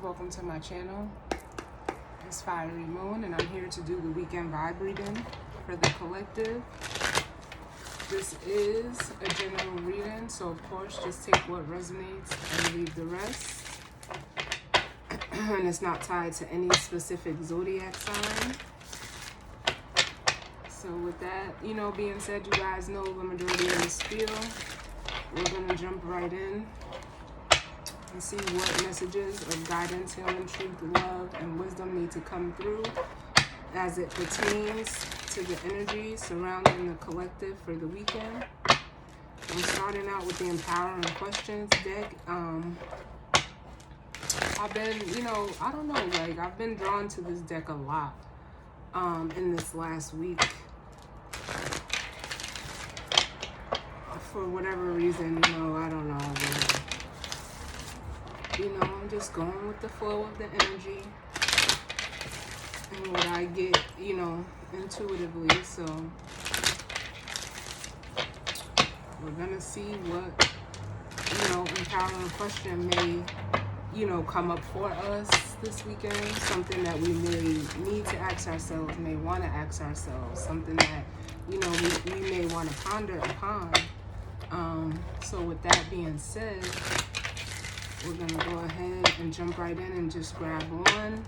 welcome to my channel. It's Fiery Moon, and I'm here to do the weekend vibe reading for the collective. This is a general reading, so of course just take what resonates and leave the rest. And it's not tied to any specific zodiac sign. So with that, being said, you guys know the majority of the spiel. We're gonna jump right in and see what messages of guidance, healing, truth, love, and wisdom need to come through as it pertains to the energy surrounding the collective for the weekend. I'm starting out with the Empowering Questions deck. I've been, I don't know, I've been drawn to this deck a lot in this last week. For whatever reason, I don't know. But, I'm just going with the flow of the energy and what I get, intuitively. So we're gonna see what, empowering question may, come up for us this weekend. Something that we may need to ask ourselves, may want to ask ourselves. Something that, we may want to ponder upon. So with that being said, we're going to go ahead and jump right in and just grab one.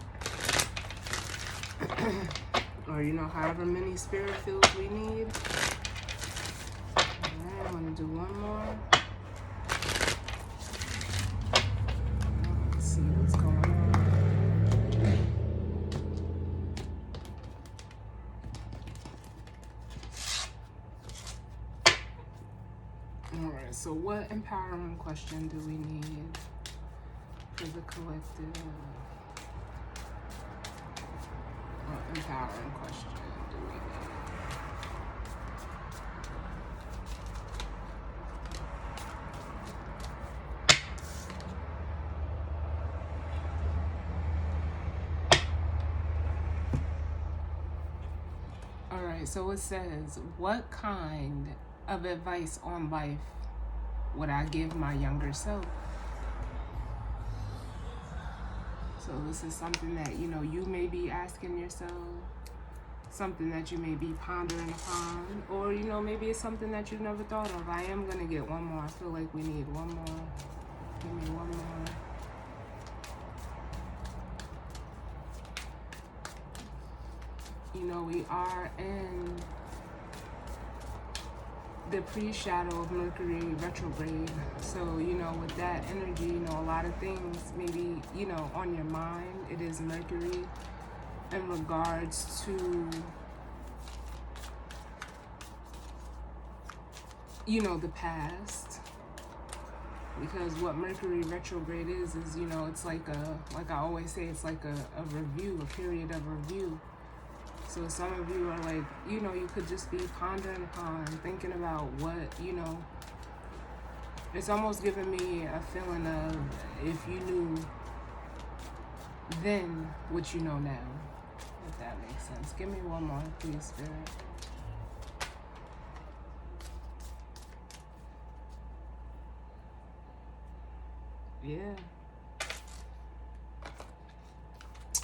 Or, however many spirit fields we need. Alright, I'm going to do one more. Let's see what's going on. Alright, so what empowering question do we need for the collective? What empowering question do we need? Alright, so it says, what kind of advice on life would I give my younger self? So this is something that, you may be asking yourself, something that you may be pondering upon, or, maybe it's something that you've never thought of. I am going to get one more. I feel like we need one more. Give me one more. We are in the pre-shadow of Mercury retrograde. So, with that energy, a lot of things maybe, on your mind. It is Mercury in regards to, the past. Because what Mercury retrograde is, it's like I always say, it's like a review, a period of review. So some of you are like, you could just be pondering upon, thinking about what, it's almost giving me a feeling of if you knew then what you know now, if that makes sense. Give me one more, please, Spirit. Yeah.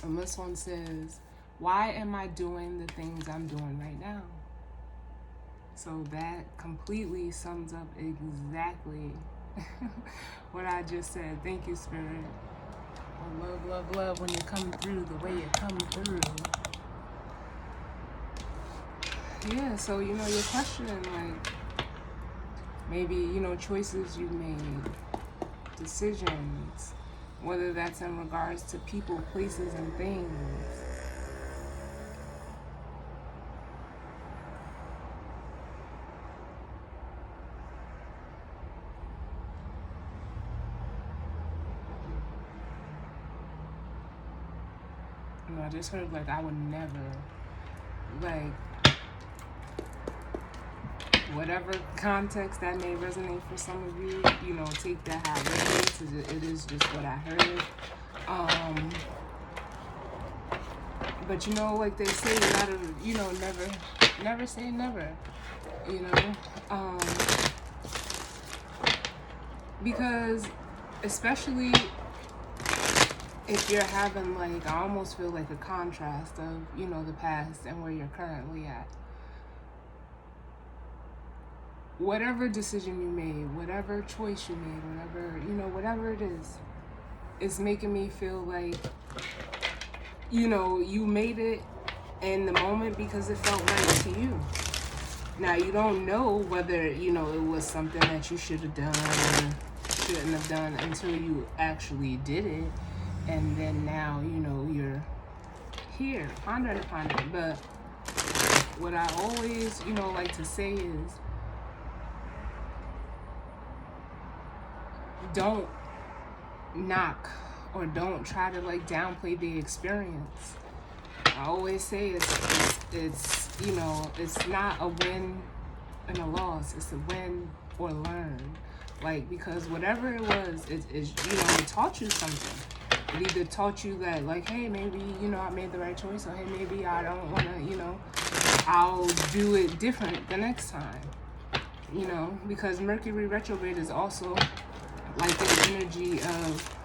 And this one says, why am I doing the things I'm doing right now? So that completely sums up exactly what I just said. Thank you, Spirit. I love, love, love when you come through the way you come through. Yeah, so, you're questioning, maybe, choices you made, decisions, whether that's in regards to people, places, and things. I just heard, I would never, whatever context that may resonate for some of you, take that how it resonates. It is just what I heard. But, like they say, you gotta, never say never, because especially if you're having like, I almost feel like a contrast of, you know, the past and where you're currently at. Whatever decision you made, whatever choice you made, whatever, you know, whatever it is, it's making me feel like, you know, you made it in the moment because it felt right to you. Now, you don't know whether, you know, it was something that you should have done or shouldn't have done until you actually did it. And then now, you know, you're here, pondering upon it. But what I always, you know, like to say is, don't knock or don't try to like downplay the experience. I always say it's you know, it's not a win and a loss, it's a win or learn. Like, because whatever it was, it you know, it taught you something. It either taught you that, like, hey, maybe, you know, I made the right choice, or hey, maybe I don't want to, you know, I'll do it different the next time. You know, because Mercury retrograde is also like the energy of,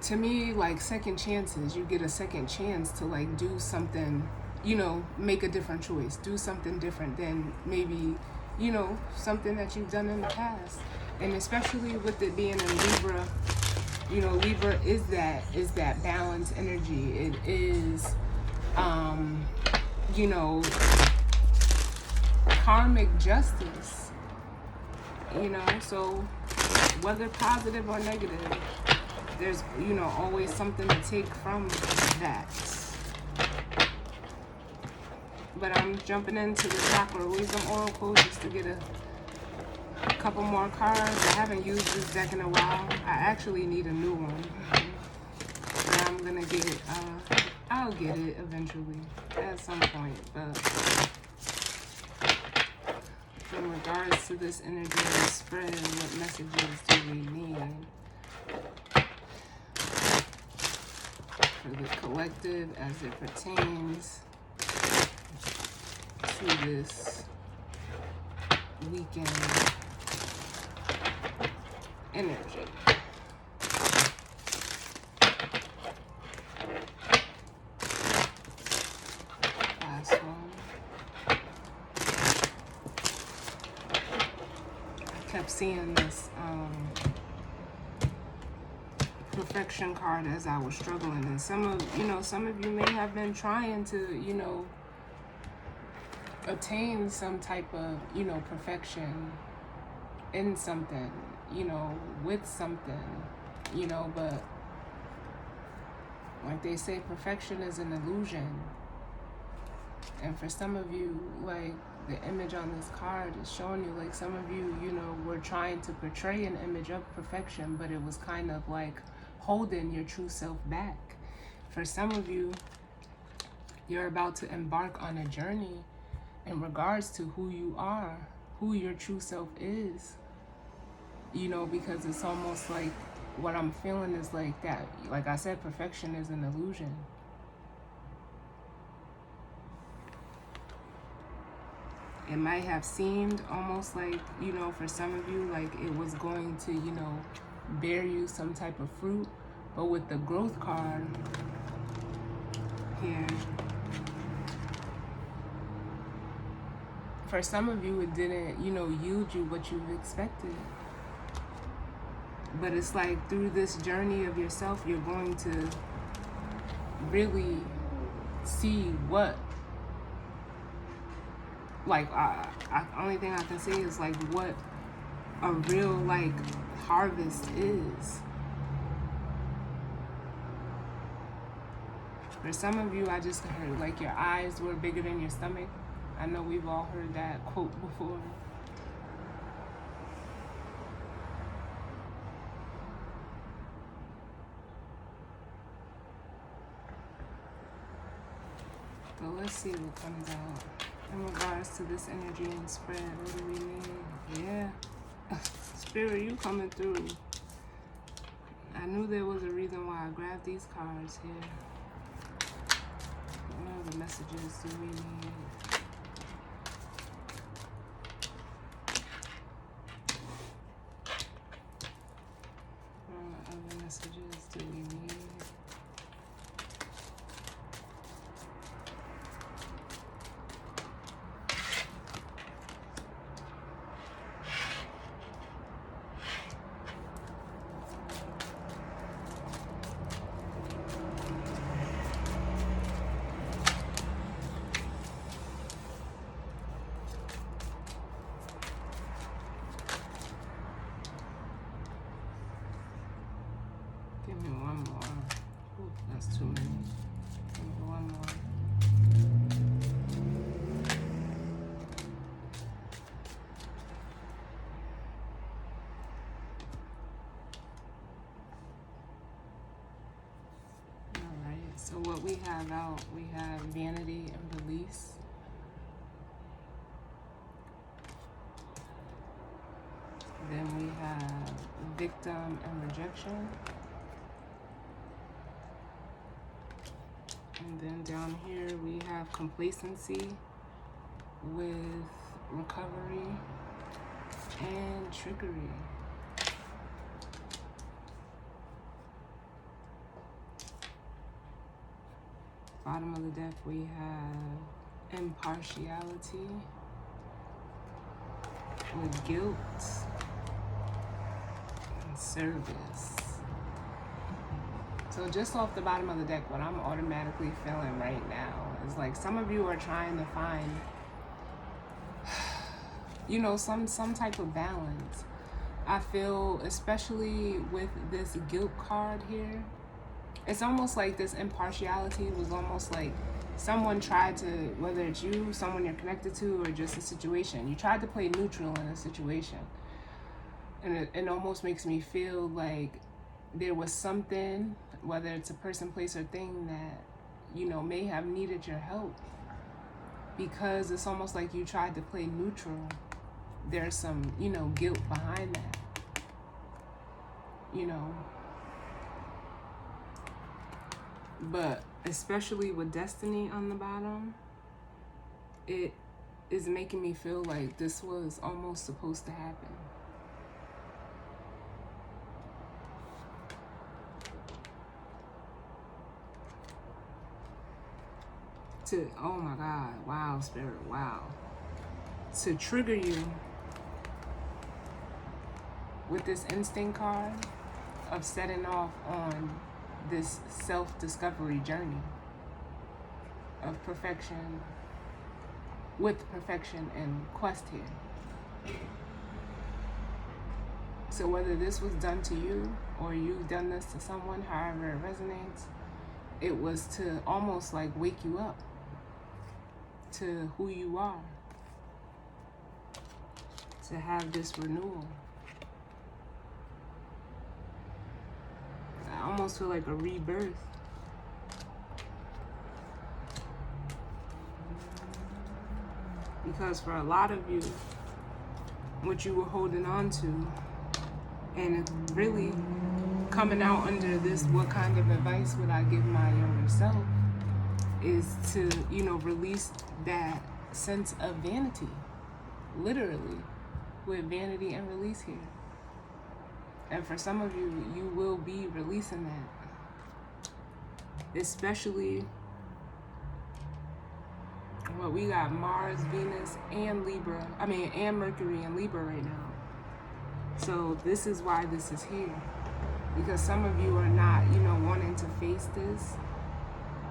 to me, like second chances. You get a second chance to like do something, you know, make a different choice, do something different than maybe, you know, something that you've done in the past. And especially with it being in Libra, you know, Libra is that balance energy. It is, you know, karmic justice, you know, so whether positive or negative, there's, you know, always something to take from that. But I'm jumping into the chakra wisdom oracle just to get a couple more cards. I haven't used this deck in a while. I actually need a new one. And I'm gonna get it, I'll get it eventually at some point. But in regards to this energy and spread, what messages do we need for the collective as it pertains to this weekend energy? Last one. I kept seeing this perfection card as I was struggling, and some of you may have been trying to, you know, attain some type of, you know, perfection in something, you know, with something, you know, but like they say, perfection is an illusion. And for some of you, like the image on this card is showing you, like some of you, you know, were trying to portray an image of perfection, but it was kind of like holding your true self back. For some of you, you're about to embark on a journey in regards to who you are, who your true self is, you know, because it's almost like what I'm feeling is like that, like I said, perfection is an illusion. It might have seemed almost like, you know, for some of you, like it was going to, you know, bear you some type of fruit, but with the growth card here, for some of you, it didn't, you know, yield you what you've expected. But it's like through this journey of yourself, you're going to really see what, like, only thing I can say is like what a real like harvest is. For some of you, I just heard like your eyes were bigger than your stomach. I know we've all heard that quote before. So let's see what comes out in regards to this energy and spread. What do we need? Yeah. Spirit, you coming through. I knew there was a reason why I grabbed these cards here. What other messages do we need? Other messages do we need? Give me one more. Ooh, that's too many. Give me one more. Alright, so what we have out, we have vanity and release. Then we have victim and rejection. And then down here we have complacency with recovery and trickery. Bottom of the deck we have impartiality with guilt and service. So just off the bottom of the deck, what I'm automatically feeling right now is like some of you are trying to find, you know, some type of balance. I feel, especially with this guilt card here, it's almost like this impartiality was almost like someone tried to, whether it's you, someone you're connected to, or just a situation, you tried to play neutral in a situation. And it almost makes me feel like there was something, whether it's a person, place, or thing that, you know, may have needed your help, because it's almost like you tried to play neutral. There's some, you know, guilt behind that, you know. But especially with destiny on the bottom, it is making me feel like this was almost supposed to happen. Oh my God, wow, Spirit, wow. To trigger you with this instinct card of setting off on this self-discovery journey of perfection, with perfection and quest here. So whether this was done to you or you've done this to someone, however it resonates, it was to almost like wake you up to who you are, to have this renewal. I almost feel like a rebirth. Because for a lot of you, what you were holding on to, and really coming out under this, what kind of advice would I give my younger self, is to, you know, release that sense of vanity, literally, with vanity and release here. And for some of you, you will be releasing that. Especially what we got, Mars, Venus, and Libra. And Mercury and Libra right now. So this is why this is here. Because some of you are not, you know, wanting to face this,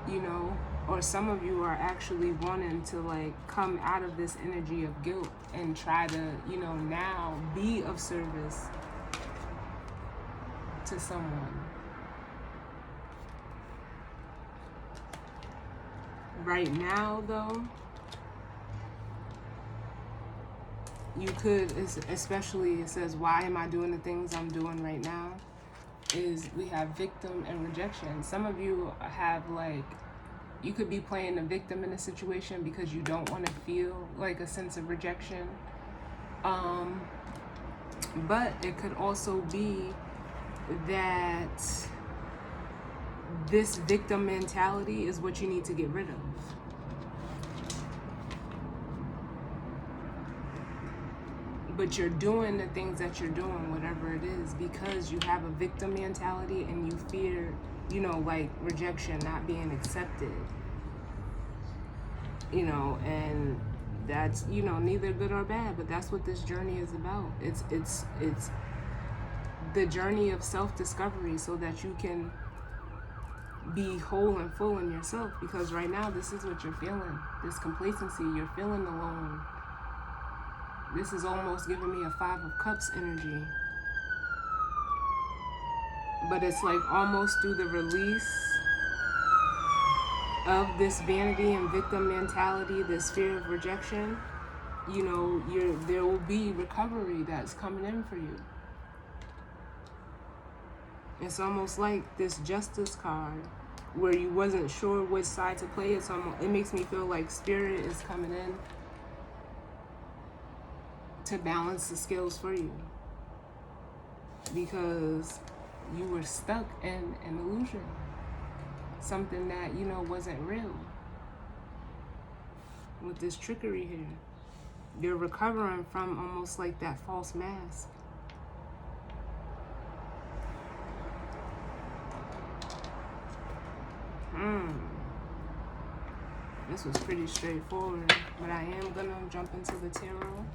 you know, or some of you are actually wanting to like come out of this energy of guilt and try to, you know, now be of service to someone. Right now, though, you could, especially it says, why am I doing the things I'm doing right now? Is we have victim and rejection. Some of you have like, you could be playing the victim in a situation because you don't want to feel like a sense of rejection. But it could also be that this victim mentality is what you need to get rid of. but you're doing the things that you're doing, whatever it is, because you have a victim mentality and you fear, like rejection, not being accepted, and that's, neither good or bad, but that's what this journey is about. It's the journey of self-discovery so that you can be whole and full in yourself, because right now this is what you're feeling, this complacency. You're feeling alone. This is almost giving me a 5 of Cups energy, but it's like almost through the release of this vanity and victim mentality, this fear of rejection, there will be recovery that's coming in for you. It's almost like this Justice card where you wasn't sure which side to play. It makes me feel like Spirit is coming in to balance the scales for you, because you were stuck in an illusion, something that wasn't real. With this trickery here, you're recovering from almost like that false mask. This was pretty straightforward, but I am gonna jump into the tarot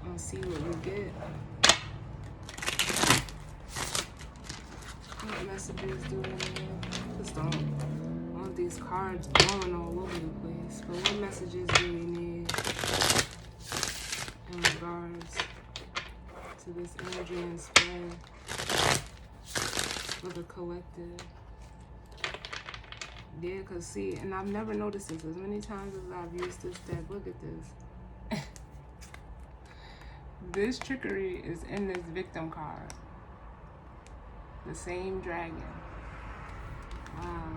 and see what we get. What messages do we need? I just don't want these cards blowing all over the place, but what messages do we need in regards to this energy and spread for the collective? Yeah, because see, and I've never noticed this as many times as I've used this deck. Look at this. This trickery is in this victim card. The same dragon. Wow.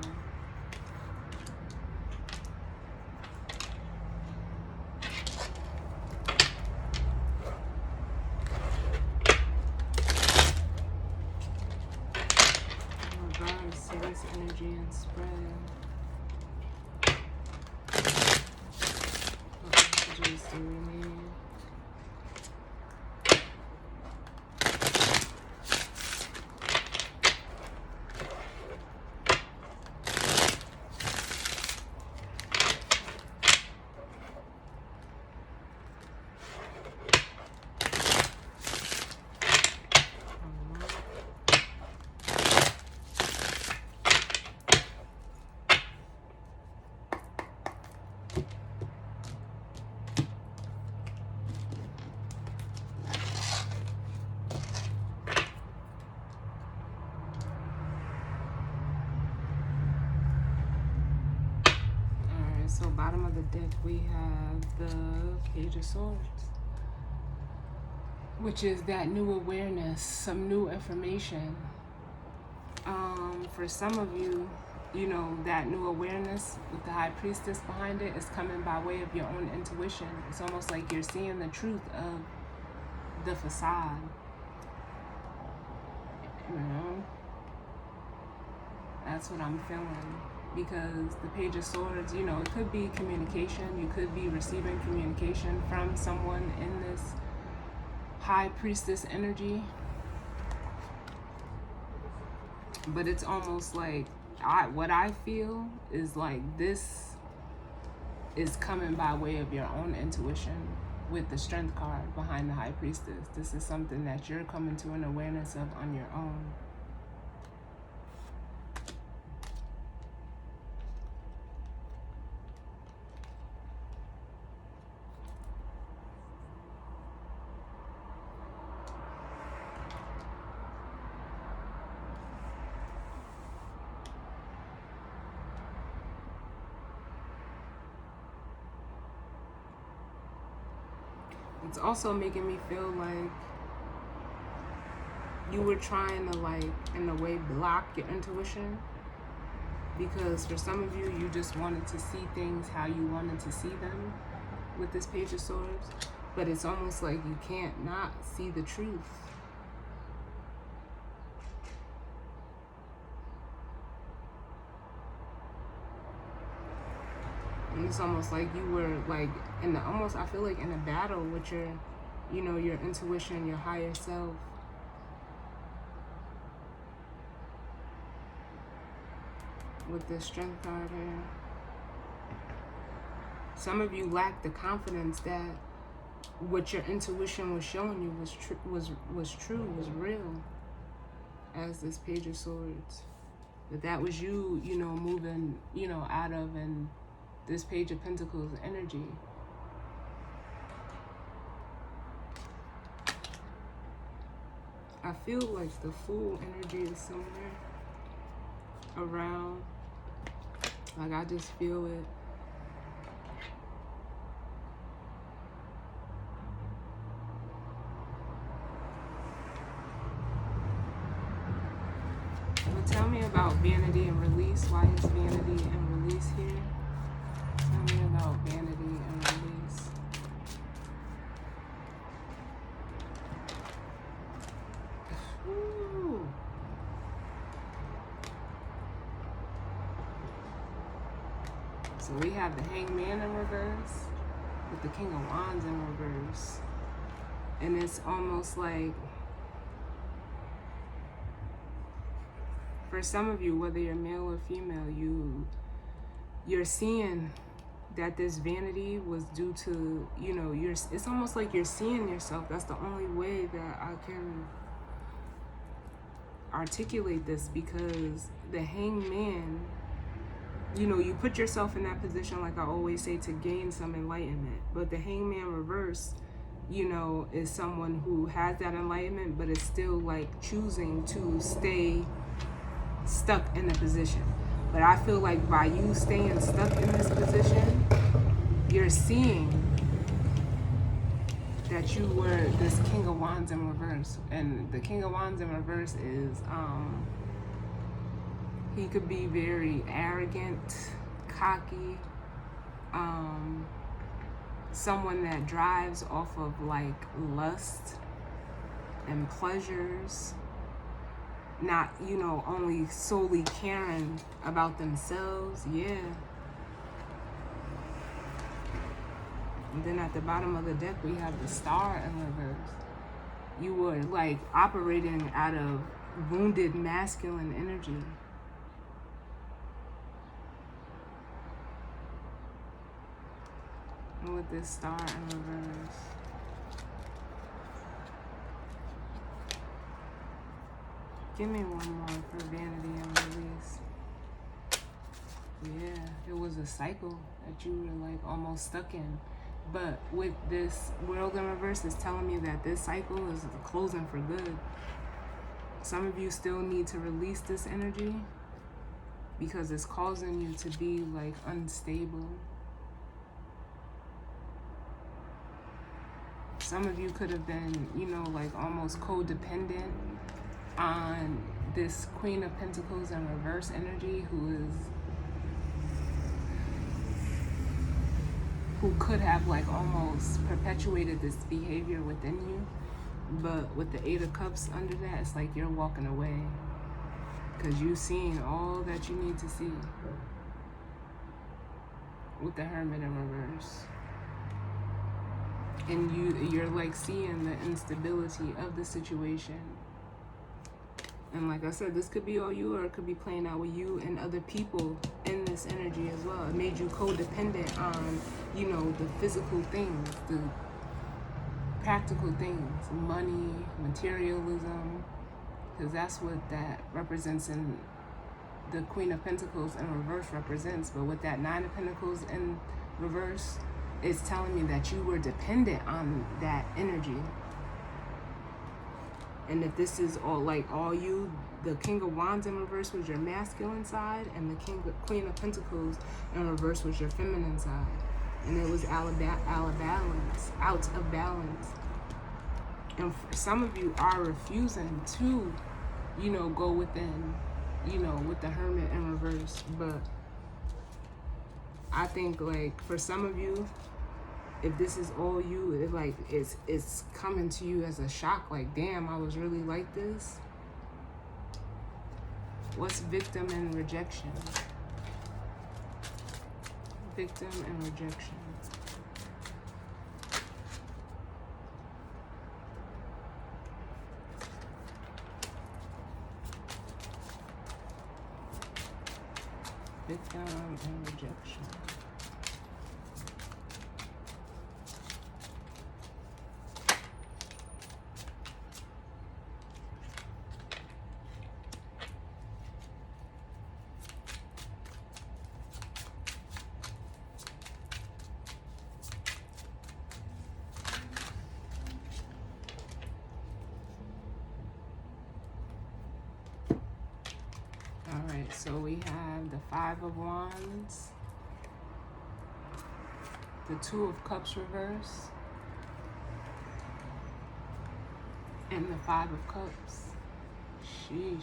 Serious energy and spread. What messages do we need? So bottom of the deck we have the Page of Swords, which is that new awareness, some new information. For some of you, that new awareness with the High Priestess behind it is coming by way of your own intuition. It's almost like you're seeing the truth of the facade. That's what I'm feeling. Because the Page of Swords, it could be communication. You could be receiving communication from someone in this High Priestess energy. But it's almost like, what I feel is like this is coming by way of your own intuition with the Strength card behind the High Priestess. This is something that you're coming to an awareness of on your own. It's also making me feel like you were trying to, like, in a way, block your intuition. Because for some of you, you just wanted to see things how you wanted to see them with this Page of Swords. But it's almost like you can't not see the truth. And it's almost like you were like I feel like in a battle with your you know, your intuition, your higher self. With this Strength card here. Some of you lack the confidence that what your intuition was showing you was true, was real. As this Page of Swords. That was you, you know, moving, you know, out of, and this Page of Pentacles energy. I feel like the Fool energy is somewhere around. Like, I just feel it. But tell me about vanity and release. Why is vanity and release here? Tell me about vanity and release. Ooh. So we have the Hangman in reverse with the King of Wands in reverse. And it's almost like, for some of you, whether you're male or female, you're seeing that this vanity was due to, you know, it's almost like you're seeing yourself. That's the only way that I can articulate this, because the Hangman, you know, you put yourself in that position, like I always say, to gain some enlightenment. But the Hangman reverse, you know, is someone who has that enlightenment, but is still like choosing to stay stuck in a position. But I feel like by you staying stuck in this position, you're seeing that you were this King of Wands in reverse. And the King of Wands in reverse is, he could be very arrogant, cocky, someone that drives off of like lust and pleasures, not, you know, only solely caring about themselves. Yeah. And then at the bottom of the deck, we have the Star in reverse. You were like operating out of wounded masculine energy. And with this Star in reverse. Give me one more for vanity and release. Yeah, it was a cycle that you were like almost stuck in. But with this World in reverse, it's telling me that this cycle is closing for good. Some of you still need to release this energy because it's causing you to be like unstable. Some of you could have been, you know, like almost codependent on this Queen of Pentacles in reverse energy, who could have like almost perpetuated this behavior within you. But with the Eight of Cups under that, it's like you're walking away because you've seen all that you need to see. With the Hermit in reverse. And you're like seeing the instability of the situation. And like I said, this could be all you, or it could be playing out with you and other people in this energy as well. It made you codependent on, you know, the physical things, the practical things, money, materialism, because that's what that represents in the Queen of Pentacles in reverse represents. But with that Nine of Pentacles in reverse, it's telling me that you were dependent on that energy. And if this is all you, the King of Wands in reverse was your masculine side, and the Queen of Pentacles in reverse was your feminine side. And it was out of balance. And some of you are refusing to, you know, go within, you know, with the Hermit in reverse. But I think like for some of you, if this is all you, it's coming to you as a shock, like, damn, I was really like this. What's victim and rejection? Victim and rejection. Victim and rejection. Alright, so we have the Five of Wands, the Two of Cups reverse, and the Five of Cups. Sheesh.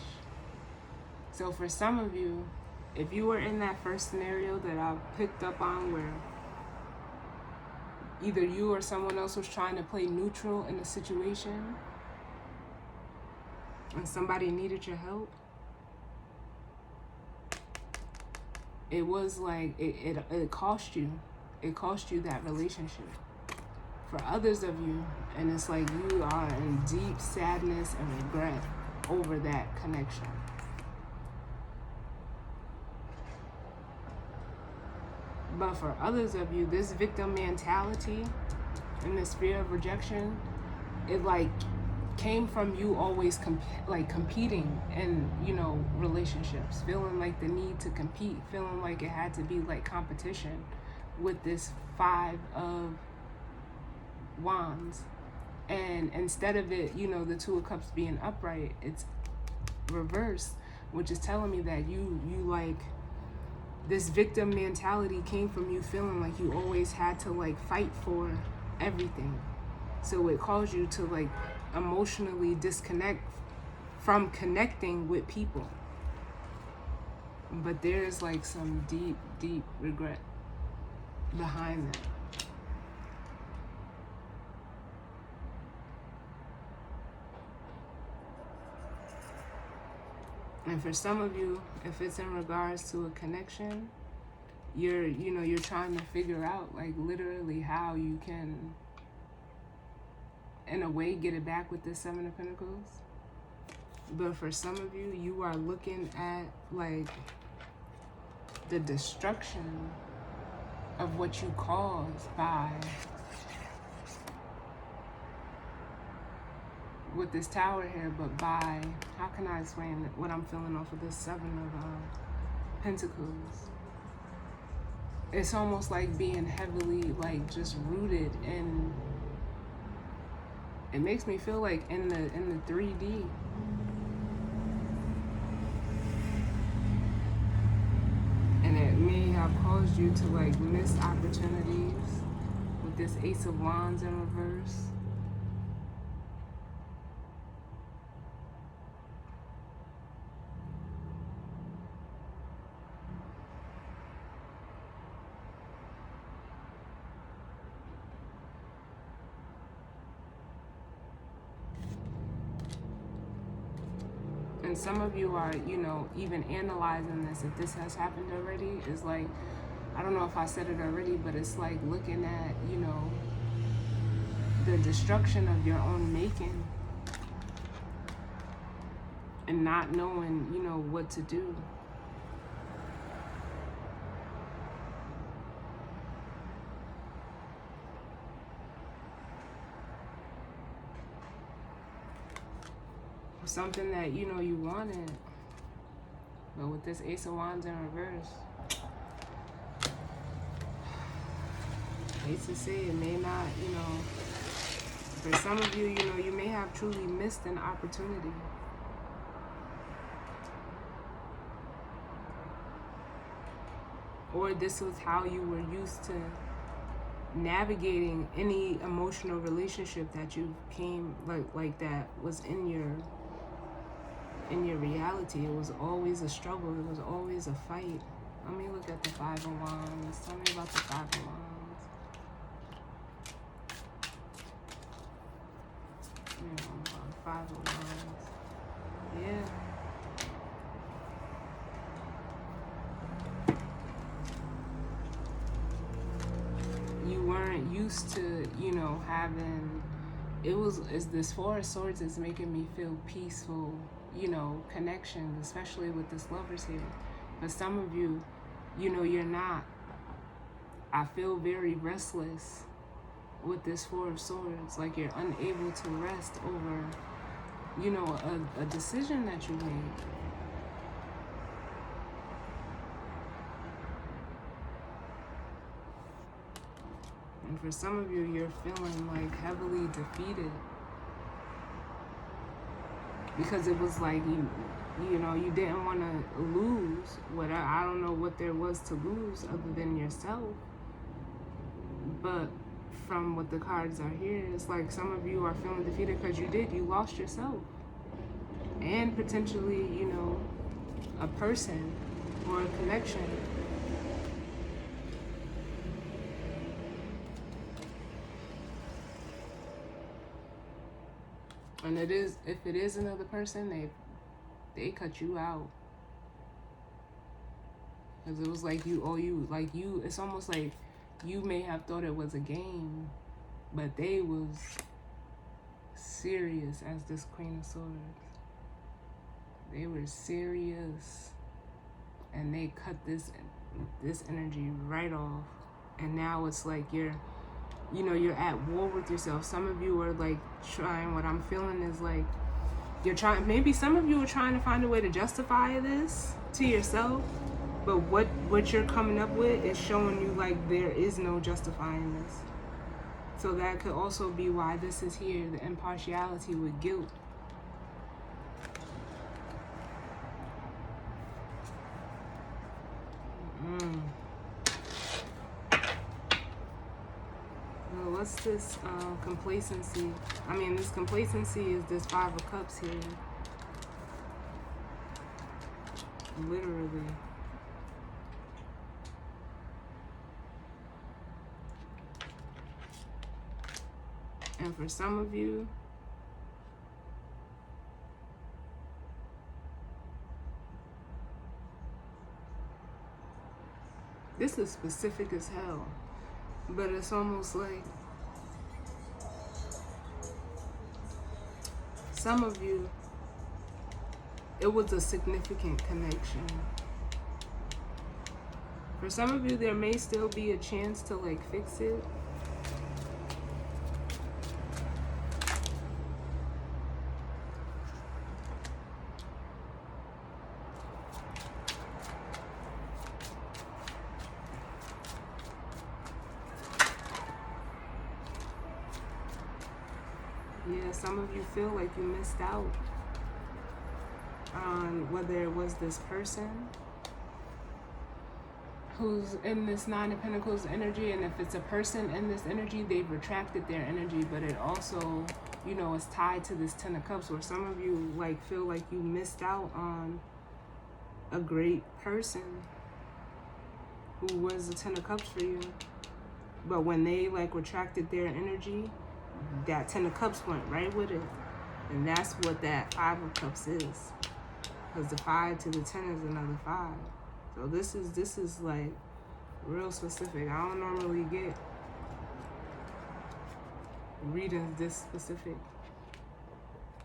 So for some of you, if you were in that first scenario that I picked up on where either you or someone else was trying to play neutral in a situation and somebody needed your help, it was like it cost you. It cost you that relationship. For others of you, and it's like you are in deep sadness and regret over that connection. But for others of you, this victim mentality and this fear of rejection, it like came from you always competing in, relationships, feeling like the need to compete, feeling like it had to be like competition with this Five of Wands. And instead of it, the Two of Cups being upright, it's reversed, which is telling me that you like this victim mentality came from you feeling like you always had to like fight for everything. So it caused you to like emotionally disconnect from connecting with people. But there's like some deep, deep regret behind that. And for some of you, if it's in regards to a connection, you're trying to figure out like literally how you can, in a way, get it back with the Seven of Pentacles. But for some of you, you are looking at like the destruction of what you caused by, with this Tower here, but by, how can I explain what I'm feeling off of this Seven of Pentacles? It's almost like being heavily like just rooted in, it makes me feel like in the 3D. And it may have caused you to like miss opportunities with this Ace of Wands in reverse. And some of you are, even analyzing this, if this has happened already, is like, I don't know if I said it already, but it's like looking at, the destruction of your own making and not knowing, what to do. Something that you wanted, but with this Ace of Wands in reverse, I hate to say it may not, for some of you, you may have truly missed an opportunity. Or this was how you were used to navigating any emotional relationship that you came like that was in your reality. It was always a struggle. It was always a fight. Let me look at the Five of Wands. Tell me about the Five of Wands. Five of Wands. Yeah. You weren't used to, having, it's this Four of Swords is making me feel peaceful, connection, especially with this Lovers here. But some of you, you're not. I feel very restless with this Four of Swords. Like you're unable to rest over, a decision that you made. And for some of you, you're feeling like heavily defeated. Because it was like you didn't want to lose. I don't know what there was to lose other than yourself. But from what the cards are here, it's like some of you are feeling defeated because you lost yourself. And potentially, a person or a connection. And if it is another person, they cut you out. Because it was like it's almost like you may have thought it was a game, but they was serious as this Queen of Swords. They were serious, and they cut this energy right off. And now it's like you're at war with yourself. Some of you are like trying, what I'm feeling is like maybe some of you are trying to find a way to justify this to yourself, but what you're coming up with is showing you like there is no justifying this. So that could also be why this is here, the impartiality with guilt. Well, what's this complacency? I mean, this complacency is this Five of Cups here. Literally. And for some of you, this is specific as hell, but it's almost like some of you, it was a significant connection. For some of you, there may still be a chance to like fix it. Yeah, some of you feel like you missed out on whether it was this person who's in this Nine of Pentacles energy, and if it's a person in this energy, they've retracted their energy, but it also, is tied to this Ten of Cups, where some of you like feel like you missed out on a great person who was the Ten of Cups for you. But when they like retracted their energy, that Ten of Cups went right with it. And that's what that Five of Cups is. Because the 5 to the 10 is another 5. So this is like real specific. I don't normally get readings this specific.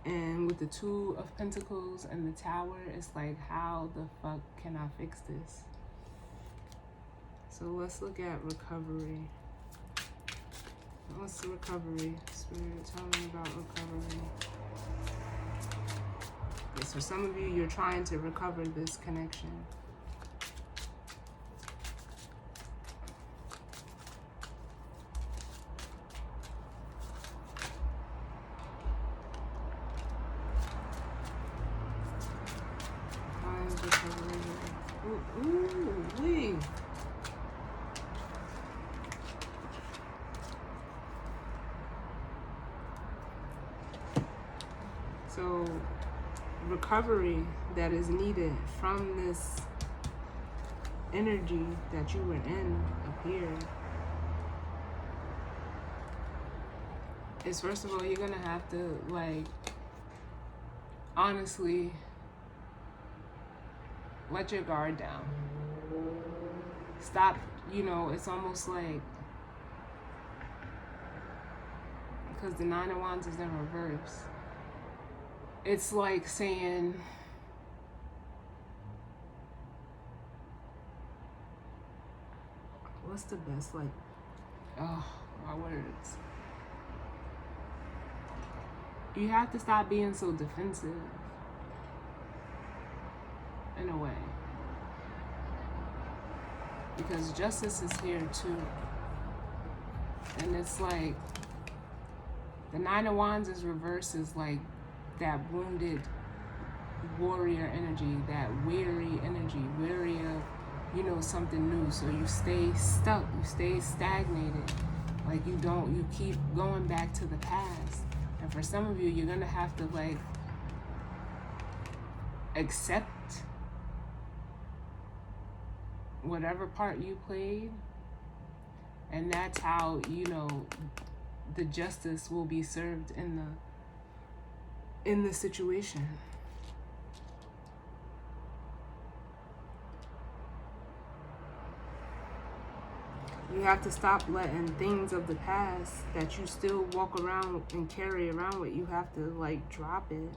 And with the Two of Pentacles and the Tower, it's like, how the fuck can I fix this? So let's look at recovery. What's the recovery? Spirit, tell me about recovery. Okay, so some of you, you're trying to recover this connection. Find recovery. Ooh, wee. So recovery that is needed from this energy that you were in up here is, first of all, you're gonna have to like honestly let your guard down. Stop, it's almost like, because the Nine of Wands is in reverse, it's like saying, what's the best, like, oh, my words. You have to stop being so defensive, in a way. Because justice is here too. And it's like, the Nine of Wands is reversed, is like that wounded warrior energy, that weary energy, weary of, you know, something new. So you stay stuck, you stay stagnated. Like you keep going back to the past. And for some of you, you're gonna have to like accept whatever part you played. And that's how, you know, the justice will be served in the situation. You have to stop letting things of the past that you still walk around and carry around with, you have to like drop it.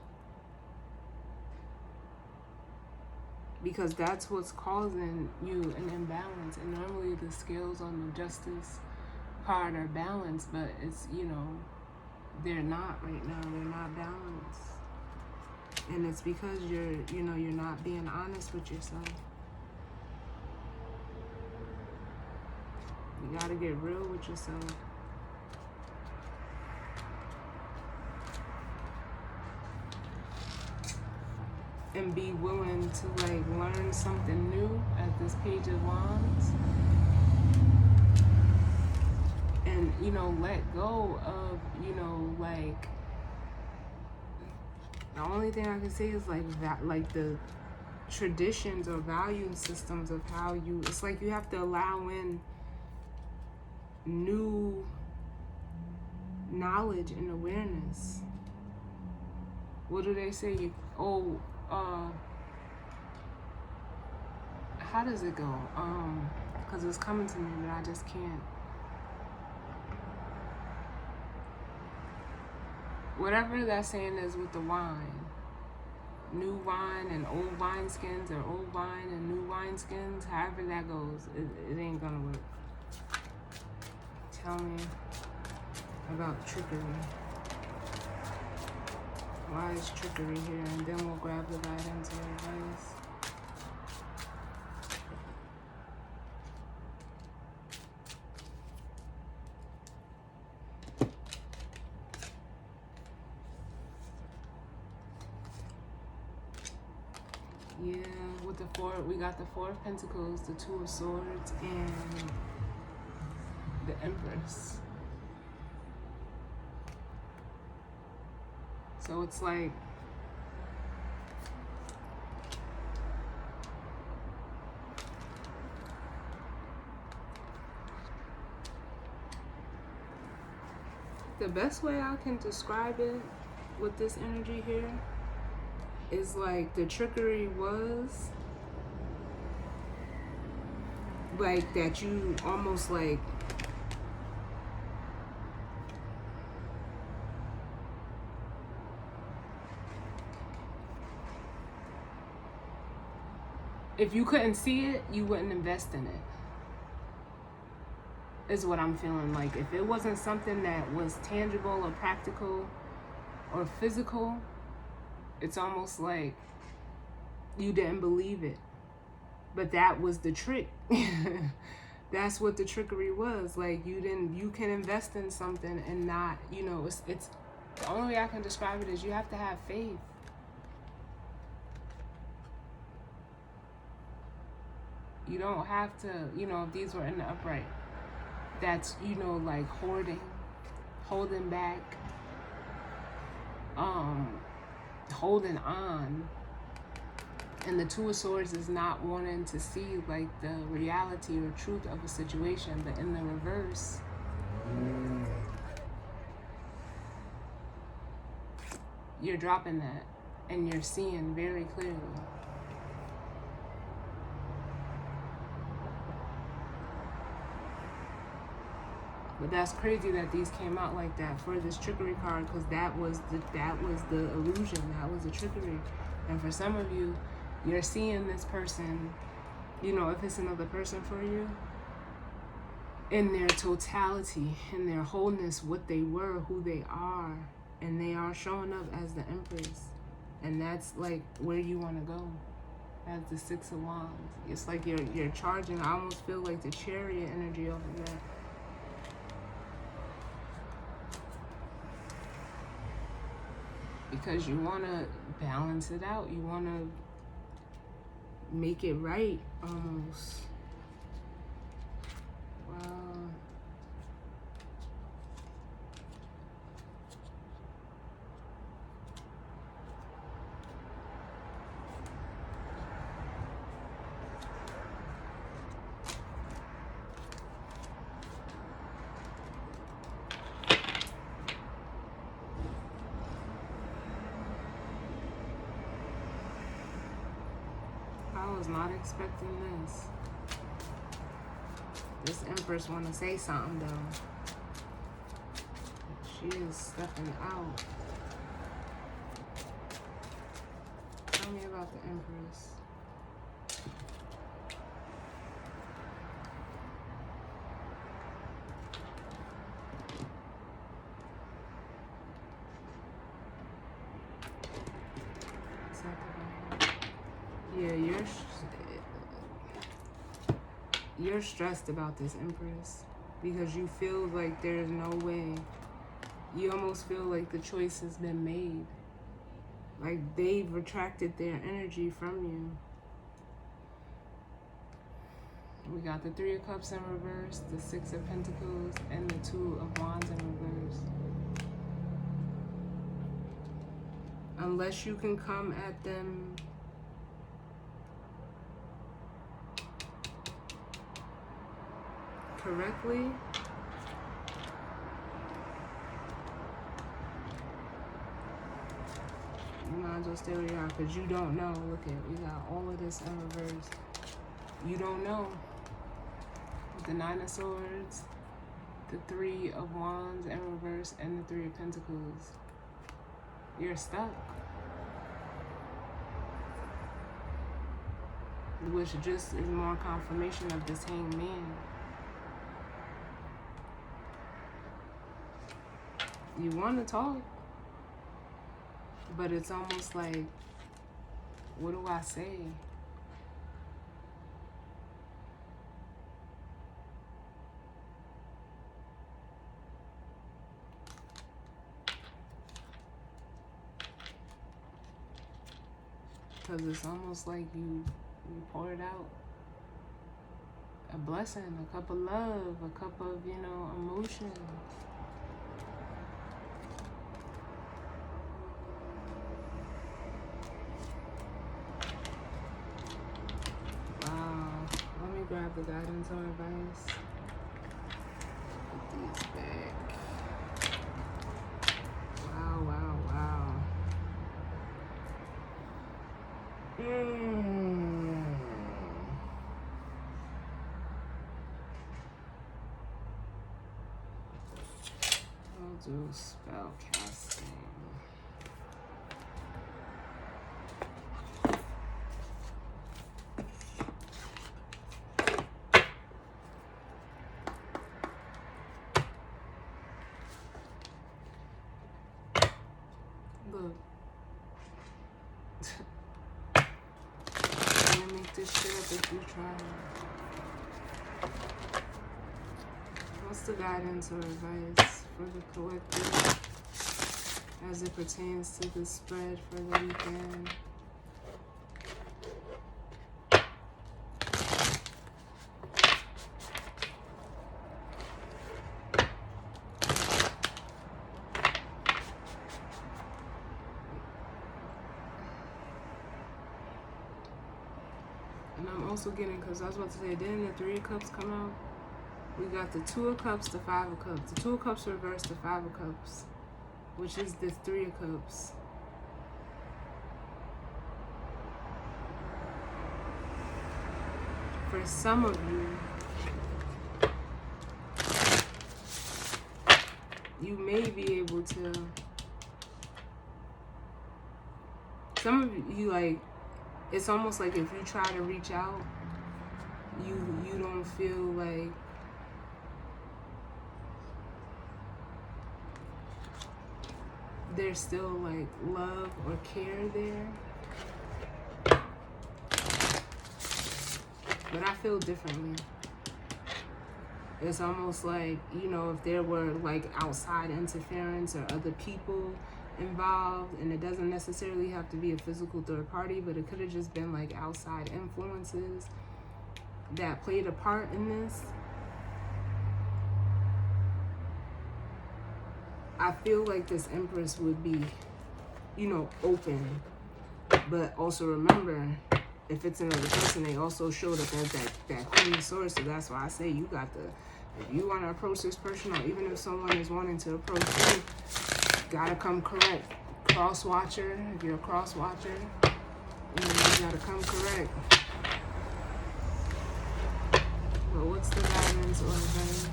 Because that's what's causing you an imbalance. And normally the scales on the justice card are balanced, but it's, you know, they're not right now. They're not balanced. And it's because you're not being honest with yourself. You gotta get real with yourself. And be willing to like learn something new at this Page of Wands. And, you know, let go of, you know, like, the only thing I can say is like that, like the traditions or value systems of how you, it's like you have to allow in new knowledge and awareness. What do they say? How does it go? Because it's coming to me, but I just can't. Whatever that saying is with the wine. New wine and old wine skins, or old wine and new wine skins, however that goes, it ain't gonna work. Tell me about trickery. Why is trickery here? And then we'll grab the guidance or advice. Yeah, with the four, we got the Four of Pentacles, the Two of Swords, and the Empress. So it's like, the best way I can describe it with this energy here is like the trickery was like that you almost like if you couldn't see it, you wouldn't invest in it, is what I'm feeling like. If it wasn't something that was tangible or practical or physical, it's almost like you didn't believe it. But that was the trick. That's what the trickery was. Like you can invest in something and not, you know, it's the only way I can describe it is you have to have faith. You don't have to, you know, if these were in the upright, that's, you know, like holding back, holding on. And the Two of Swords is not wanting to see like the reality or truth of a situation, but in the reverse, you're dropping that and you're seeing very clearly. But that's crazy that these came out like that for this trickery card, because that was the illusion, that was the trickery. And for some of you, you're seeing this person, you know, if it's another person for you, in their totality, in their wholeness, what they were, who they are, and they are showing up as the Empress. And that's like where you want to go, as the Six of Wands. It's like you're charging. I almost feel like the Chariot energy over there. Because you want to balance it out. You want to make it right, almost. Wow. I was not expecting this. This Empress want to say something though. She is stepping out. Tell me about the Empress. Yeah, you're stressed about this Empress because you feel like there's no way. You almost feel like the choice has been made. Like they've retracted their energy from you. We got the Three of Cups in reverse, the Six of Pentacles, and the Two of Wands in reverse. Unless you can come at them correctly, you might as well stay where you are, because you don't know. Look at, we got all of this in reverse. You don't know. With the Nine of Swords, the Three of Wands in reverse, and the Three of Pentacles. You're stuck. Which just is more confirmation of this Hanged Man. You want to talk, but it's almost like, what do I say? Because it's almost like you poured out a blessing, a cup of love, a cup of, emotion. Wow. Let me grab the guidance or advice. Put these back. Wow, wow, wow. I'll do spell casting. Look. I'm gonna make this shit up if you try. What's the guidance or advice for the collective as it pertains to the spread for the weekend? And I'm also getting, because I was about to say, didn't the Three of Cups come out? We got the Two of Cups, the Five of Cups. The Two of Cups reversed the Five of Cups, which is the Three of Cups. For some of you, you may be able to, some of you, like, it's almost like if you try to reach out, you don't feel like there's still like love or care there. But I feel differently. It's almost like, if there were like outside interference or other people involved, and it doesn't necessarily have to be a physical third party, but it could have just been like outside influences that played a part in this. I feel like this Empress would be, open. But also remember, if it's another person, they also showed up as that Queen Source. So that's why I say you got if you want to approach this person, or even if someone is wanting to approach you, gotta come correct. Cross watcher, if you're a cross watcher, you gotta come correct. But what's the guidance or advice?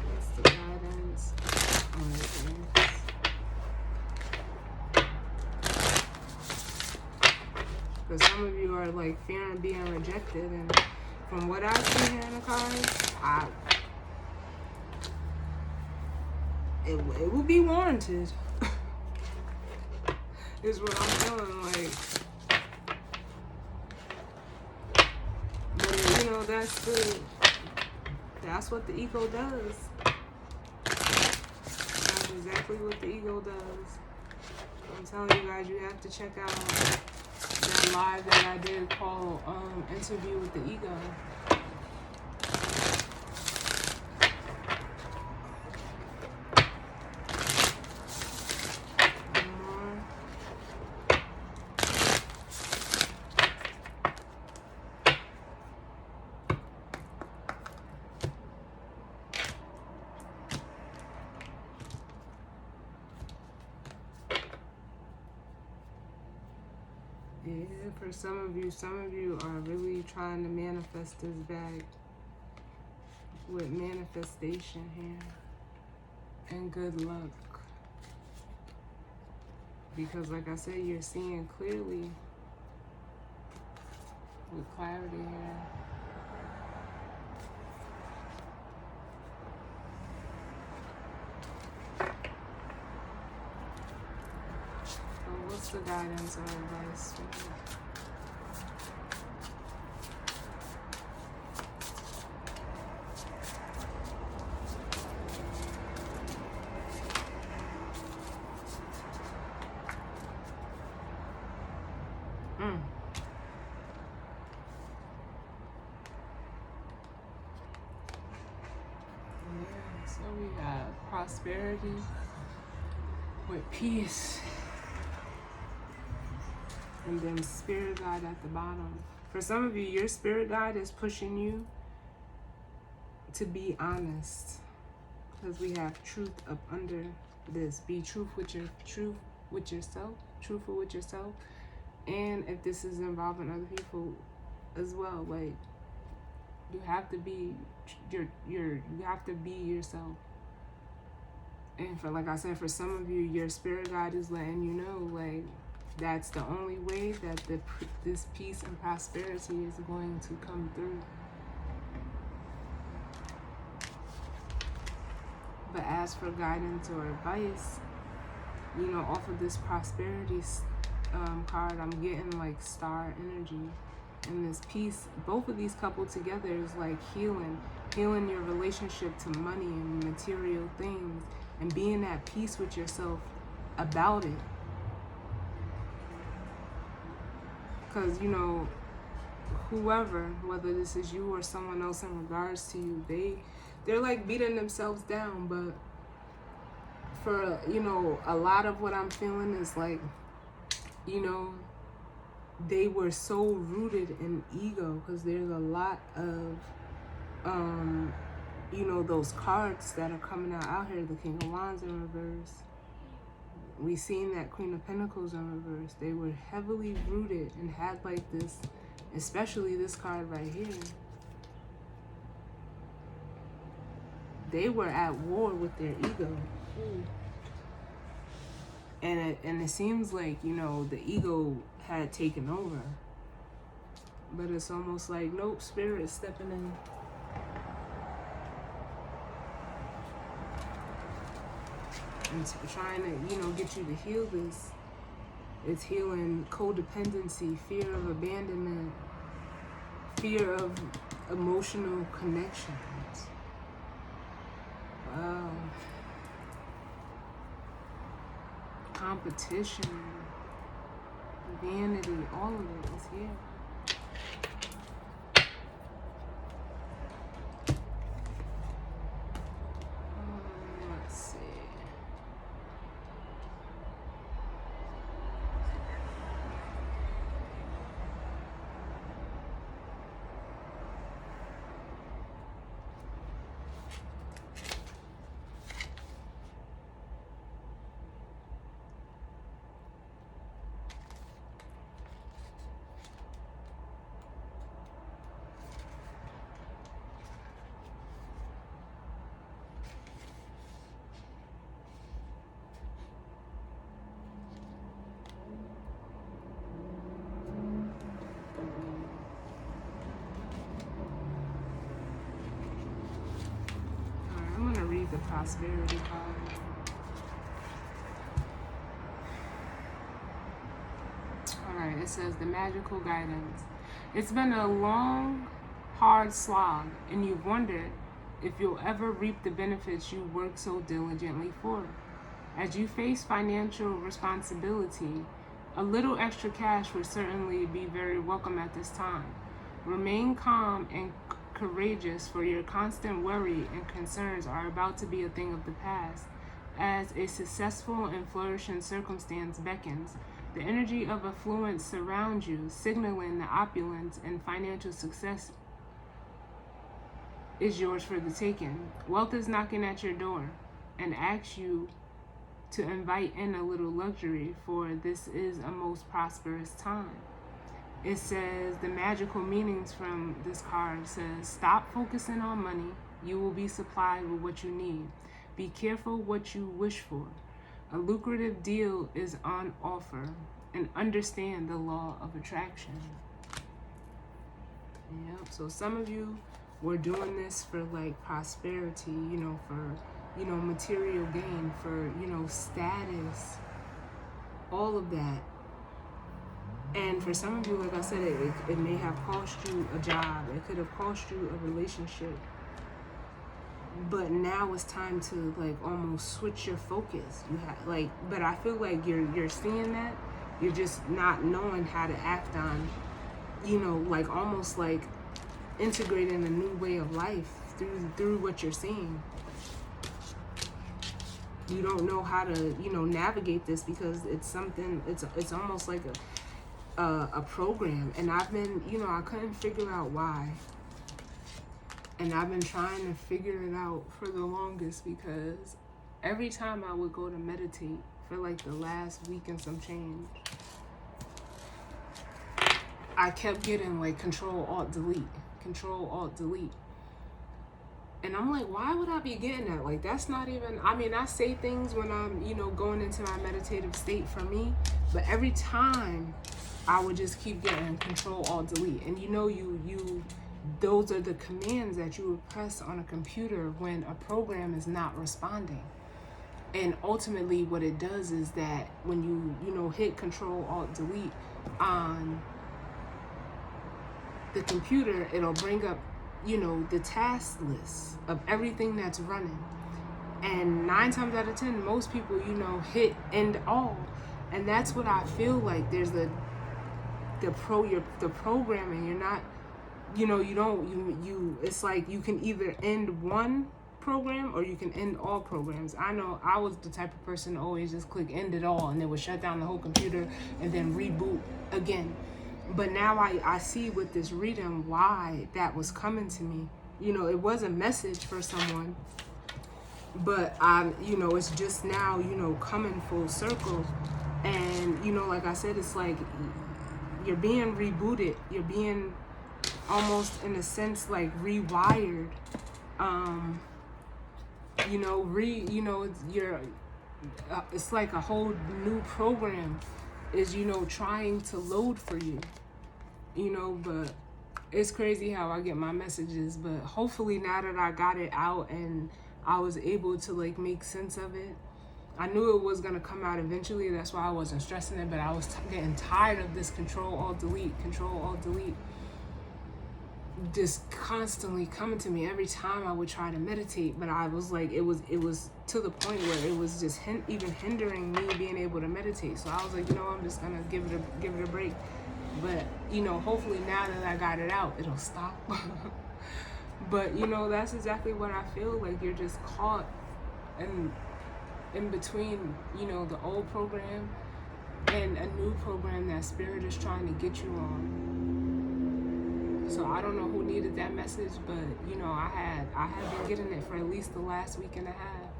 What's the guidance or advice? Because some of you are like fearing being rejected, and from what I see here in the cards, it will be warranted. Is what I'm feeling like. But that's what the ego does. That's exactly what the ego does. I'm telling you guys, you have to check out that live that I did called Interview with the Ego. Yeah, for some of you are really trying to manifest this back with manifestation here. And good luck. Because like I said, you're seeing clearly with clarity here. What's the guidance or advice for you? Yeah, so we got prosperity with peace. And then spirit guide at the bottom. For some of you, your spirit guide is pushing you to be honest. Because we have truth up under this. Be truthful with yourself. And if this is involving other people as well, like you have to be you have to be yourself. And for, like I said, for some of you, your spirit guide is letting you know, like, that's the only way that this peace and prosperity is going to come through. But as for guidance or advice, off of this prosperity card, I'm getting like star energy. And this peace, both of these coupled together is like healing your relationship to money and material things, and being at peace with yourself about it. Because, whoever, whether this is you or someone else in regards to you, they're like beating themselves down. But for, a lot of what I'm feeling is like, they were so rooted in ego, because there's a lot of, those cards that are coming out here, the King of Wands in reverse. We seen that Queen of Pentacles in reverse. They were heavily rooted and had like this, especially this card right here. They were at war with their ego. And it seems like, the ego had taken over. But it's almost like, nope, spirit is stepping in. and trying to, get you to heal this. It's healing codependency, fear of abandonment, fear of emotional connections. Wow. Competition, vanity, all of it is here. Let's see. I'm going to read the prosperity card. Alright, it says the magical guidance. It's been a long, hard slog, and you've wondered if you'll ever reap the benefits you worked so diligently for. As you face financial responsibility, a little extra cash would certainly be very welcome at this time. Remain calm and courageous, for your constant worry and concerns are about to be a thing of the past. As a successful and flourishing circumstance beckons, the energy of affluence surrounds you, signaling the opulence and financial success is yours for the taking. Wealth is knocking at your door and asks you to invite in a little luxury, for this is a most prosperous time. It says the magical meanings from this card says, stop focusing on money. You will be supplied with what you need. Be careful what you wish for. A lucrative deal is on offer, and understand the law of attraction. Yep. So some of you were doing this for like prosperity, for, material gain, for, status, all of that. And for some of you, like I said, it may have cost you a job. It could have cost you a relationship. But now it's time to like almost switch your focus. But I feel like you're seeing that. You're just not knowing how to act on, almost like integrating a new way of life through what you're seeing. You don't know how to, navigate this because it's something. It's almost like a program, and I've been, I couldn't figure out why. And I've been trying to figure it out for the longest, because every time I would go to meditate for like the last week and some change, I kept getting like Control Alt Delete. And I'm like, why would I be getting that? Like, that's not even, I say things when I'm, going into my meditative state for me, but every time I would just keep getting Control Alt Delete. And those are the commands that you would press on a computer when a program is not responding. And ultimately what it does is that when you hit Control Alt Delete on the computer, it'll bring up, the task list of everything that's running. And 9 times out of 10, most people, hit end all. And that's what I feel like. There's the programming. You're not, it's like you can either end one program or you can end all programs. I know I was the type of person to always just click end it all, and it would shut down the whole computer and then reboot again. But now I see with this reading why that was coming to me. It was a message for someone, but it's just now, coming full circle. And, like I said, it's like you're being rebooted. You're being almost, in a sense, like rewired. It's like a whole new program is, trying to load for you, but it's crazy how I get my messages. But hopefully now that I got it out and I was able to like make sense of it, I knew it was going to come out eventually. That's why I wasn't stressing it. But I was getting tired of this control, alt, delete, just constantly coming to me every time I would try to meditate. But I was like, it was to the point where it was just even hindering me being able to meditate. So I was like, I'm just gonna give it a break. But hopefully now that I got it out, it'll stop. But that's exactly what I feel like. You're just caught in between the old program and a new program that Spirit is trying to get you on. So I don't know who needed that message, but I have been getting it for at least the last week and a half,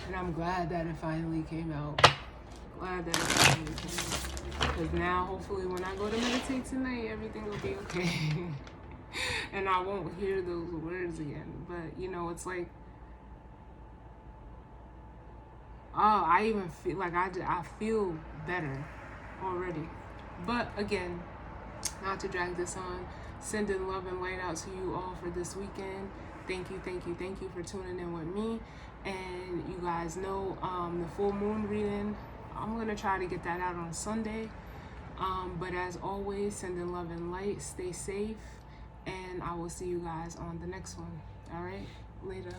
and I'm glad that it finally came out. Because now hopefully when I go to meditate tonight, everything will be okay. And I won't hear those words again. But it's like, I even feel like I feel better already. But again, not to drag this on, sending love and light out to you all for this weekend. Thank you for tuning in with me. And you guys know the full moon reading, I'm going to try to get that out on Sunday. But as always, sending love and light. Stay safe. And I will see you guys on the next one. All right? Later.